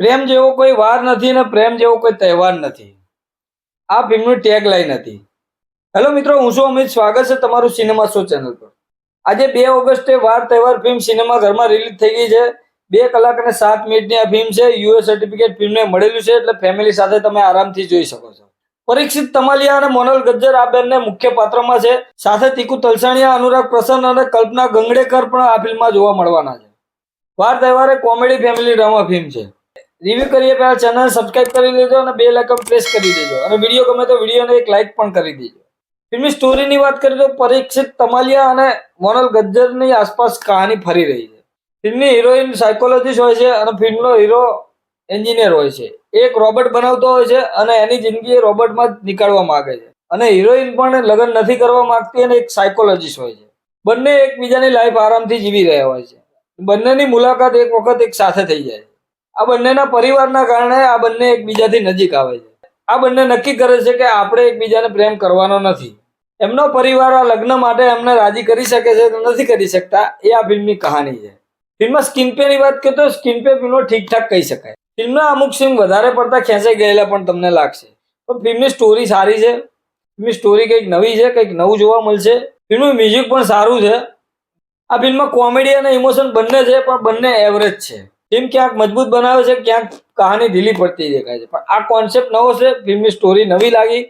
પ્રેમ જેવો કોઈ વાર નથી અને પ્રેમ જેવો કોઈ તહેવાર નથી. આ ફિલ્મની ટેગ લાઈન હતી. હેલો મિત્રો, હું છું અમિત. સ્વાગત છે તમારું સિનેમા શો ચેનલ પર. આજે 2 ઓગસ્ટે વાર તહેવાર ફિલ્મ સિનેમાઘરમાં રિલીઝ થઈ ગઈ છે. 2 કલાક અને 7 મિનિટની આ ફિલ્મ છે. યુએસ સર્ટિફિકેટ ફિલ્મને મળેલું છે, એટલે ફેમિલી સાથે તમે આરામથી જોઈ શકો છો. પરીક્ષિત તમાલિયા અને મોનલ ગજ્જર આ બંને મુખ્ય પાત્રમાં છે. સાથે તીકુ તલસાણિયા, અનુરાગ પ્રસન્ન અને કલ્પના ગંગડેકર પણ આ ફિલ્મમાં જોવા મળવાના છે. વાર તહેવાર એ કોમેડી ફેમિલી ડ્રામા ફિલ્મ છે. રિવ્યુ કરીએ પહેલા ચેનલ સબસ્ક્રાઇબ કરી લેજો અને બેલ આઇકન પ્રેસ કરી દેજો, અને વિડીયો ગમે તો વિડીયોને એક લાઇક પણ કરી દેજો. ફિલ્મની સ્ટોરીની વાત કરીએ તો પરીક્ષિત તમાલિયા અને મોનલ ગજ્જરની આસપાસ કહાની ફરી રહી છે. ફિલ્મની હિરોઈન સાયકોલોજીસ્ટ હોય છે અને ફિલ્મનો હીરો એન્જિનિયર હોય છે. એક રોબોટ બનાવતો હોય છે અને એની જિંદગી રોબોટમાં જ નીકાળવા માંગે છે. અને હિરોઈન પણ લગ્ન નથી કરવા માંગતી અને એક સાયકોલોજીસ્ટ હોય છે. બંને એકબીજાની લાઈફ આરામથી જીવી રહ્યા હોય છે. બંનેની મુલાકાત એક વખત એક સાથે થઈ જાય છે. આ બંનેના પરિવારના કારણે આ બંને એકબીજાથી નજીક આવે છે. આ બંને નક્કી કરે છે કે આપણે એકબીજાને પ્રેમ કરવાનો નથી. એમનો પરિવાર આ લગ્ન માટે એમને રાજી કરી શકે છે તો નથી કરી શકતા. એ આ ફિલ્મની કહાની છે. ફિલ્મમાં સ્ક્રીન પે ની વાત કરીએ તો સ્ક્રીન પે ફિલ્મનો ઠીકઠાક કહી શકાય. ફિલ્મના અમુક સીન વધારે પડતા ખેંચાઈ ગયેલા પણ તમને લાગશે, પણ ફિલ્મની સ્ટોરી સારી છે. ફિલ્મની સ્ટોરી કંઈક નવી છે, કંઈક નવું જોવા મળશે. ફિલ્મનું મ્યુઝિક પણ સારું છે. આ ફિલ્મમાં કોમેડી અને ઇમોશન બંને છે, પણ બંને એવરેજ છે. ફિલ્મ ક્યાંક મજબૂત બનાવે છે, ક્યાંક કહાની ઢીલી પડતી દેખાય છે, પણ આ કોન્સેપ્ટ નવો છે. ફિલ્મની સ્ટોરી નવી લાગી.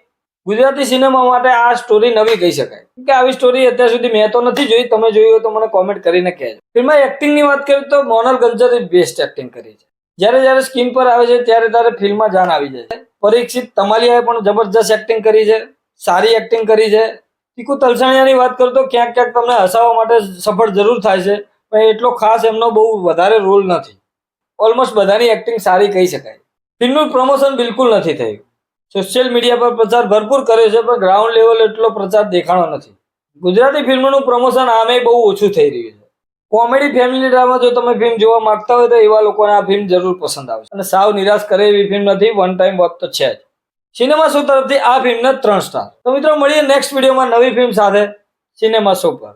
ગુજરાતી સિનેમા માટે આ સ્ટોરી નવી કહી શકાય, કે આવી સ્ટોરી અત્યાર સુધી મેં તો નથી જોઈ. તમે જોઈ હોય તો મને કોમેન્ટ કરીને કહેજો. ફિલ્મમાં એક્ટિંગની વાત કરીએ તો મોનલ ગજ્જરે બેસ્ટ એક્ટિંગ કરી છે. જ્યારે સ્ક્રીન પર આવે છે ત્યારે ફિલ્મમાં જાન આવી જાય છે. પરીક્ષિત તમાલિયાએ પણ જબરજસ્ત એક્ટિંગ કરી છે, સારી એક્ટિંગ કરી છે. તીકુ તલસાણિયાની વાત કરું તો ક્યાંક તમને હસાવવા માટે સફળ જરૂર થાય છે, પણ એટલો ખાસ એમનો બહુ વધારે રોલ નથી. ઓલમોસ્ટ બધાની એક્ટિંગ સારી કહી શકાય. ફિલ્મનું પ્રમોશન બિલકુલ નથી થયું. સોશિયલ મીડિયા પર પ્રચાર ભરપૂર કર્યો છે, પણ ગ્રાઉન્ડ લેવલ એટલો પ્રચાર દેખાણો નથી. ગુજરાતી ફિલ્મનું પ્રમોશન આમે બહુ ઓછું થઈ રહ્યું છે. કોમેડી ફેમિલી ડ્રામા જો તમે ફિલ્મ જોવા માંગતા હોય તો એવા લોકોને આ ફિલ્મ જરૂર પસંદ આવશે. અને સાવ નિરાશ કરે એવી ફિલ્મ નથી. વન ટાઈમ વોચ તો છે જ. સિનેમા શો તરફથી આ ફિલ્મને 3 સ્ટાર. તો મિત્રો, મળીએ નેક્સ્ટ વિડીયોમાં નવી ફિલ્મ સાથે સિનેમા શો પર.